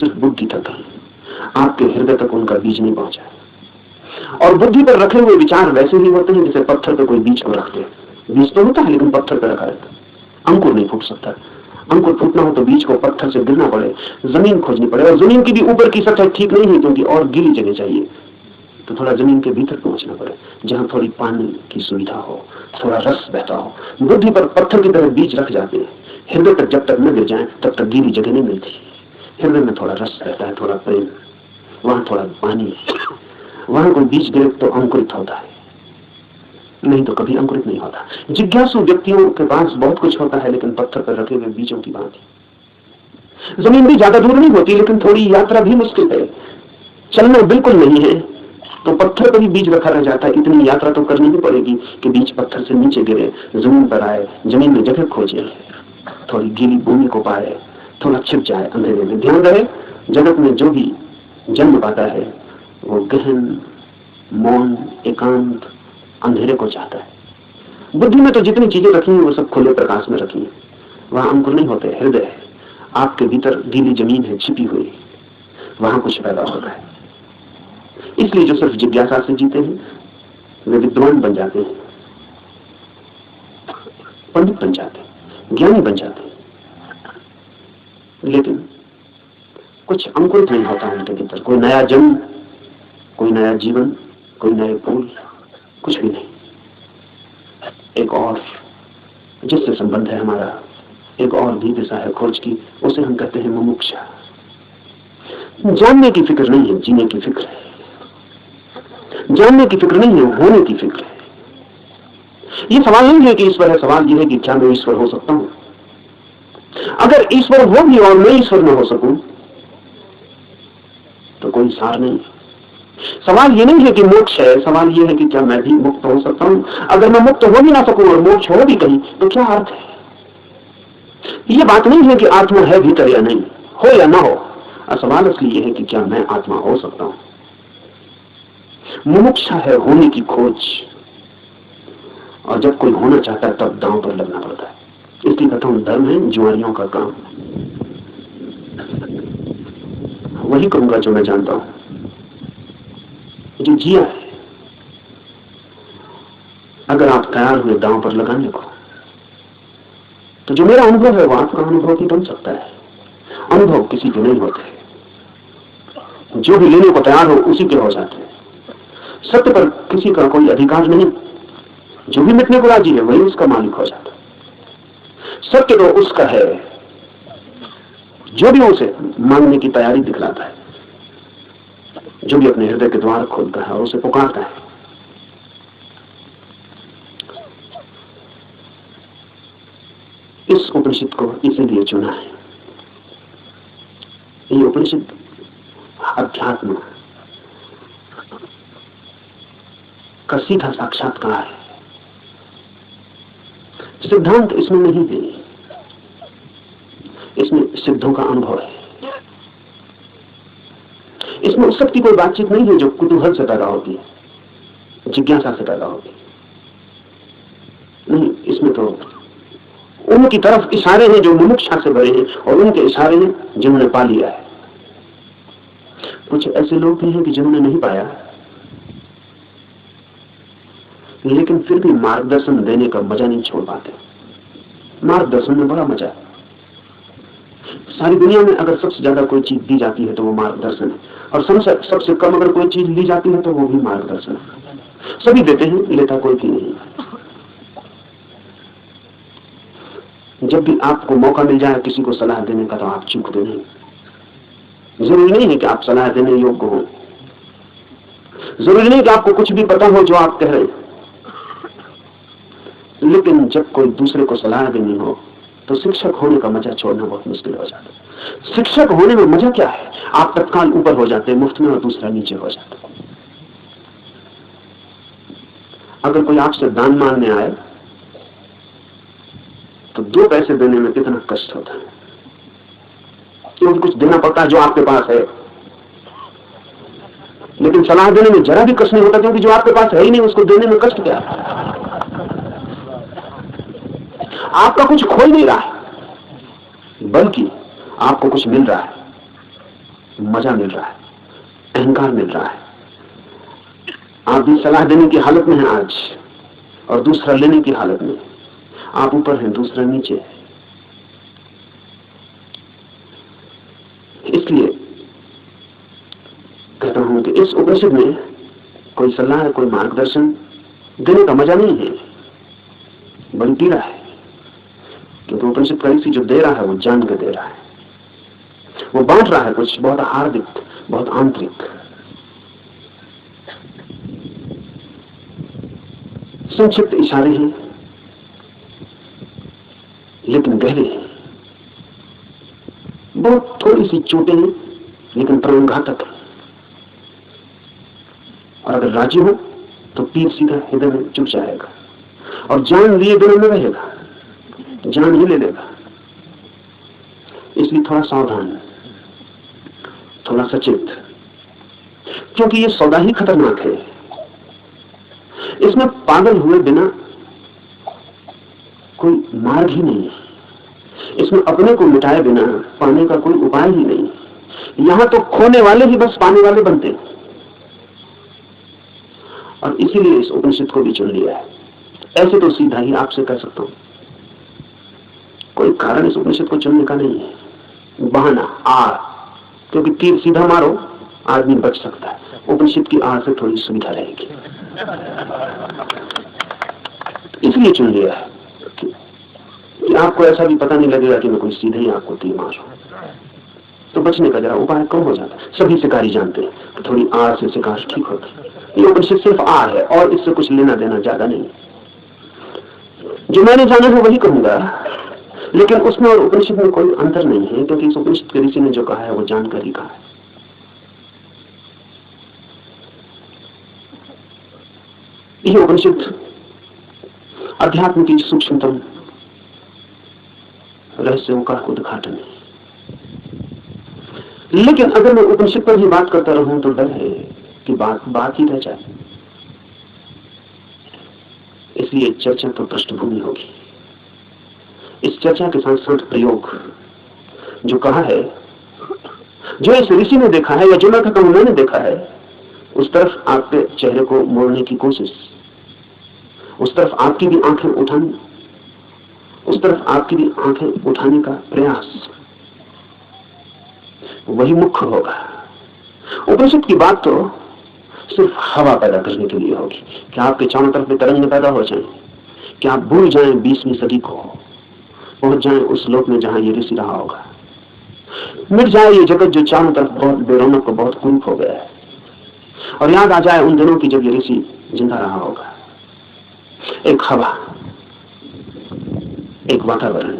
सिर्फ बुद्धि तक है, आपके हृदय तक उनका बीज नहीं पहुंचा। और बुद्धि पर रखे हुए विचार वैसे ही होते हैं जैसे पत्थर पर कोई बीज को रखते हैं। बीज तो होता है लेकिन पत्थर पर रखा रहता है, अंकुर नहीं फूट सकता। अंकुर फूटना हो तो बीज को पत्थर से गिरना पड़े, जमीन खोजनी पड़े, और जमीन की भी ऊपर की सतह ठीक नहीं है क्योंकि और गीली जगह चाहिए, तो थोड़ा जमीन के भीतर पहुंचना पड़े जहां थोड़ी पानी की सुविधा हो, थोड़ा रस बहता हो। बुद्धि पर पत्थर की तरह बीज रख जाते हैं, हृदय तक जब तक न गिर जाए तब तक गीली जगह नहीं मिलती। हृदय में थोड़ा रस रहता है, थोड़ा प्रेम, वहां थोड़ा पानी, वहां कोई बीज गिरे तो अंकुरित होता है, नहीं तो कभी अंकुरित नहीं होता। जिज्ञासु व्यक्तियों के पास बहुत कुछ होता है लेकिन पत्थर पर रखे हुए बीजों की बात है। जमीन भी ज्यादा दूर नहीं होती लेकिन थोड़ी यात्रा भी मुश्किल है, चलना बिल्कुल नहीं है तो पत्थर पर भी बीज रखा रह जाता है। इतनी यात्रा तो करनी ही पड़ेगी कि बीज पत्थर से नीचे गिरे, जमीन पर आए, जमीन में जगह खोजे, थोड़ी गीली भूमि को पाए, थोड़ा छिप जाए अंधेरे में। ध्यान रहे, जगत में जो भी जन्म पाता है वो गहन, मौन, एकांत, अंधेरे को चाहता है। बुद्धि में तो जितनी चीजें रखी हैं वो सब खुले प्रकाश में रखी हैं, वहां अंकुर नहीं होते। हृदय है, आपके भीतर गीली जमीन है छिपी हुई, वहां कुछ पैदा होता है। इसलिए जो सिर्फ जिज्ञासा से जीते हैं वे विद्वान बन जाते हैं, पंडित बन जाते हैं, ज्ञानी बन जाते हैं, लेकिन कुछ अंकुरित नहीं होता उनके भीतर। कोई नया जन्म, कोई नया जीवन, कोई नए फूल, कुछ भी नहीं। एक और जिससे संबंध है हमारा, एक और भी दिशा है खोज की, उसे हम कहते हैं मुमुक्षा। जानने की फिक्र नहीं है, जीने की फिक्र है। जानने की फिक्र नहीं है, होने की फिक्र है। ये सवाल नहीं है कि ईश्वर है, सवाल यह है कि क्या मैं ईश्वर हो सकता हूं। अगर ईश्वर हो भी और मैं ईश्वर न हो सकूं तो कोई सार नहीं। सवाल ये नहीं है कि मोक्ष है, सवाल ये है कि क्या मैं भी मुक्त हो सकता हूं। अगर मैं मुक्त हो भी ना सकूं और मोक्ष हो भी कहीं तो क्या अर्थ है। ये बात नहीं है कि आत्मा है भीतर या नहीं, हो या ना हो। सवाल इसलिए यह है कि क्या मैं आत्मा हो सकता हूं। मुमुक्षा है होने की खोज, और जब कोई होना चाहता है तब दांव पर लगना पड़ता है। इसलिए कहता हूं धर्म है जुआरियों का काम। वही कहूंगा जो मैं जानता हूं, जो जिया है। अगर आप तैयार हुए दांव पर लगाने को, तो जो मेरा अनुभव है वो आपका अनुभव भी बन सकता है। अनुभव किसी के नहीं होते, जो भी लेने को तैयार हो उसी के हो जाते हैं। सत्य पर किसी का कोई अधिकार नहीं, जो भी मिटने को राजी है वही उसका मालिक हो जाता है। सत्य तो उसका है जो भी उसे मांगने की तैयारी दिखलाता है, जो भी अपने हृदय के द्वार खोलता है और उसे पुकारता है। इस उपनिषद को इसीलिए चुना है। ये उपनिषद अध्यात्म का सीधा साक्षात्कार है। सिद्धांत इसमें नहीं है, इसमें सिद्धों का अनुभव है। इसमें उस शक्ति कोई बातचीत नहीं है जो कुतूहल से पैदा होती है, जिज्ञासा से पैदा होती है। नहीं, इसमें तो उनकी तरफ इशारे हैं जो मुमुक्षा से भरे हैं, और उनके इशारे हैं जिन्होंने पा लिया है। कुछ ऐसे लोग भी हैं कि जिन्होंने नहीं पाया, लेकिन फिर भी मार्गदर्शन देने का मजा नहीं छोड़ पाते। मार्गदर्शन में बड़ा मजा है। सारी दुनिया में अगर सबसे ज्यादा कोई चीज दी जाती है तो वो मार्गदर्शन है, और सबसे कम अगर कोई चीज ली जाती है तो वो भी मार्गदर्शन है। सभी देते हैं, लेता कोई भी नहीं। जब भी आपको मौका मिल जाए किसी को सलाह देने का तो आप चूकते नहीं। जरूरी नहीं है कि आप सलाह देने योग्य हो, जरूरी नहीं कि आपको कुछ भी पता हो जो आप कह रहे हैं, लेकिन जब कोई दूसरे को सलाह देनी हो तो शिक्षक होने का मजा छोड़ना बहुत मुश्किल हो जाता है। शिक्षक होने में मजा क्या है, आप तत्काल ऊपर हो जाते हैं मुफ्त में और दूसरा नीचे हो जाता है। अगर कोई आपसे दान मांगने आए तो 2 पैसे देने में कितना कष्ट होता है, क्योंकि कुछ देना पड़ता है जो आपके पास है। लेकिन सलाह देने में जरा भी कष्ट नहीं होता, क्योंकि जो आपके पास है ही नहीं उसको देने में कष्ट क्या है। आपका कुछ खो नहीं रहा है, बल्कि आपको कुछ मिल रहा है। मजा मिल रहा है, अहंकार मिल रहा है। आप भी सलाह देने की हालत में हैं आज, और दूसरा लेने की हालत में। आप ऊपर हैं, दूसरा नीचे है। इसलिए कहता हूं कि इस उपनिषद में कोई सलाह, कोई मार्गदर्शन देने का मजा नहीं है, बड़ी पीड़ा है। क्योंकि उपनिषद का ऋषि जो दे रहा है वो जान के दे रहा है, वो बांट रहा है कुछ बहुत हार्दिक, बहुत आंतरिक। संक्षिप्त इशारे हैं लेकिन गहरे हैं, बहुत थोड़ी सी चोटें हैं लेकिन प्राणघातक है। और अगर राजी हो तो तीर सीधा हृदय में चुभ जाएगा और जान लिए बिना में रहेगा, जान ही ले लेगा। इसलिए थोड़ा सावधान, थोड़ा सचेत, क्योंकि ये सौदा ही खतरनाक है। इसमें पागल हुए बिना कोई मार्ग ही नहीं है, इसमें अपने को मिटाए बिना पाने का कोई उपाय ही नहीं। यहां तो खोने वाले ही बस पाने वाले बनते हैं। और इसीलिए इस उपनिषद को भी चुन लिया है। ऐसे तो सीधा ही आपसे कह सकता हूं, कोई कारण इस उपनिषद को चुनने का नहीं है, बहाना, आड़। क्योंकि तीर सीधा मारो आदमी बच सकता है, उपनिषद की आड़ से थोड़ी सुविधा रहेगी, इसलिए चुन लिया है कि आपको ऐसा भी पता नहीं लगेगा कि मैं कोई सीधे ही आपको तीर मारूं। तो बचने का जरा उपाय कम हो जाता है। सभी शिकारी जानते हैं कि थोड़ी आड़ से शिकार ठीक होता है। ये उपनिषद सिर्फ आड़ है और इससे कुछ लेना देना ज्यादा नहीं। जो मैंने जाना है वही कहूंगा, लेकिन उसमें और उपनिषद में कोई अंतर नहीं है, क्योंकि इस उपनिषद के ऋषि ने जो कहा है वो जानकर ही कहा है। यह उपनिषद अध्यात्म की सूक्ष्मतम रहस्यों का उद्घाटन है। लेकिन अगर मैं उपनिषद पर ही बात करता रहूं तो डर है कि बात ही रह जाए। इसलिए चर्चा तो पृष्ठभूमि होगी। इस चर्चा के साथ साथ प्रयोग, जो कहा है, जो इस ऋषि ने देखा है या जो मैं कहता हूं मैंने देखा है, उस तरफ आपके चेहरे को मोड़ने की कोशिश, उस तरफ आपकी भी आंखें उठानी, उस तरफ आपकी भी आंखें उठाने का प्रयास, वही मुख्य होगा। उपनिषद की बात तो सिर्फ हवा पैदा करने के लिए होगी कि आपके चारों तरफ में तरंग पैदा हो जाएं, कि आप भूल जाएं 20वीं सदी को, पहुंच जाएं उस लोक में जहां ये ऋषि रहा होगा। मिट जाए ये जगत जो चारों तरफ बहुत बेरौनक को बहुत कुरूप हो गया है, और याद आ जाए उन दिनों की जब ये ऋषि जिंदा रहा होगा। एक हवा, एक वातावरण,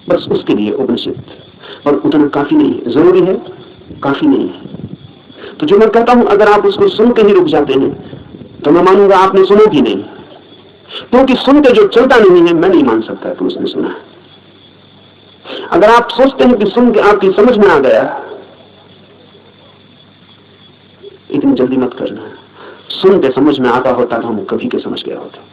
बस उसके लिए उपनिषद। और उतना काफी नहीं है, जरूरी है, काफी नहीं है। तो जो मैं कहता हूं अगर आप उसको सुन के ही रुक जाते हैं तो मैं मानूंगा आपने सुना भी नहीं, क्योंकि सुन के जो चलता नहीं है मैं नहीं मान सकता कि उसने सुना है। अगर आप सोचते हैं कि सुन के आपकी समझ में आ गया, इतनी जल्दी मत करना। सुन के समझ में आता होता तो हम कभी के समझ गए होते।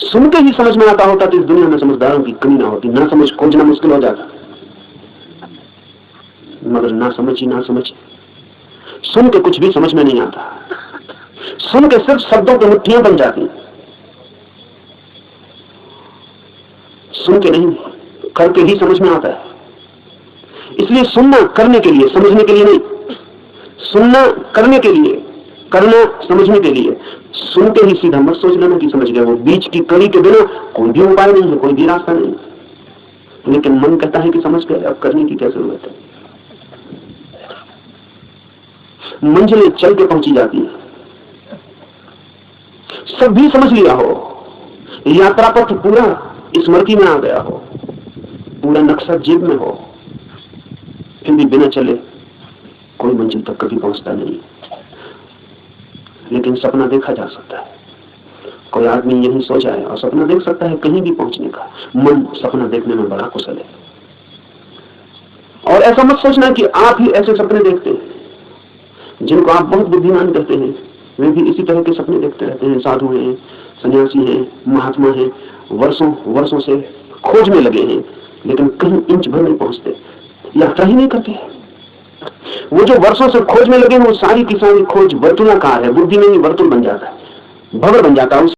सुन के ही समझ में आता होता तो इस दुनिया में समझदारों की कमी ना होती, ना समझ खोजना मुश्किल हो जाता। मगर ना समझ ही ना समझ, सुन के कुछ भी समझ में नहीं आता। सुन के सिर्फ शब्दों की मुट्ठियां बन जाती, सुन के नहीं करके ही समझ में आता है। इसलिए सुनना करने के लिए, समझने के लिए नहीं। सुनना करने के लिए, करना समझने के लिए। सुन के ही सीधा मत सोच लेना कि समझ गया। वो बीच की कड़ी के बिना कोई भी उपाय नहीं है, कोई भी रास्ता नहीं। लेकिन मन कहता है कि समझ गए, अब करने की क्या जरूरत है। मंजिलें चल के पहुंची जाती है, सब भी समझ लिया हो, यात्रा पथ पूरा स्मृति में आ गया हो, पूरा नक्शा जेब में हो, फिर भी बिना चले कोई मंजिल तक कभी पहुंचता नहीं। लेकिन सपना देखा जा सकता है। कोई आदमी यही सो जाए और सपना देख सकता है कहीं भी पहुंचने का। मन सपना देखने में बड़ा कुशल है। और ऐसा मत सोचना कि आप ही ऐसे सपने देखते हैं। जिनको आप बहुत बुद्धिमान कहते हैं वे भी इसी तरह के सपने देखते रहते हैं। साधु हैं, सन्यासी हैं, महात्मा हैं, वर्षों वर्षों से खोज में लगे हैं, लेकिन कहीं इंच भर नहीं पहुंचते। यात्रा ही नहीं करते। वो जो वर्षों से खोज में लगे हैं वो सारी की सारी खोज वर्तुलाकार है, बुद्धि में ही वर्तुल बन जाता है, भंवर बन जाता है।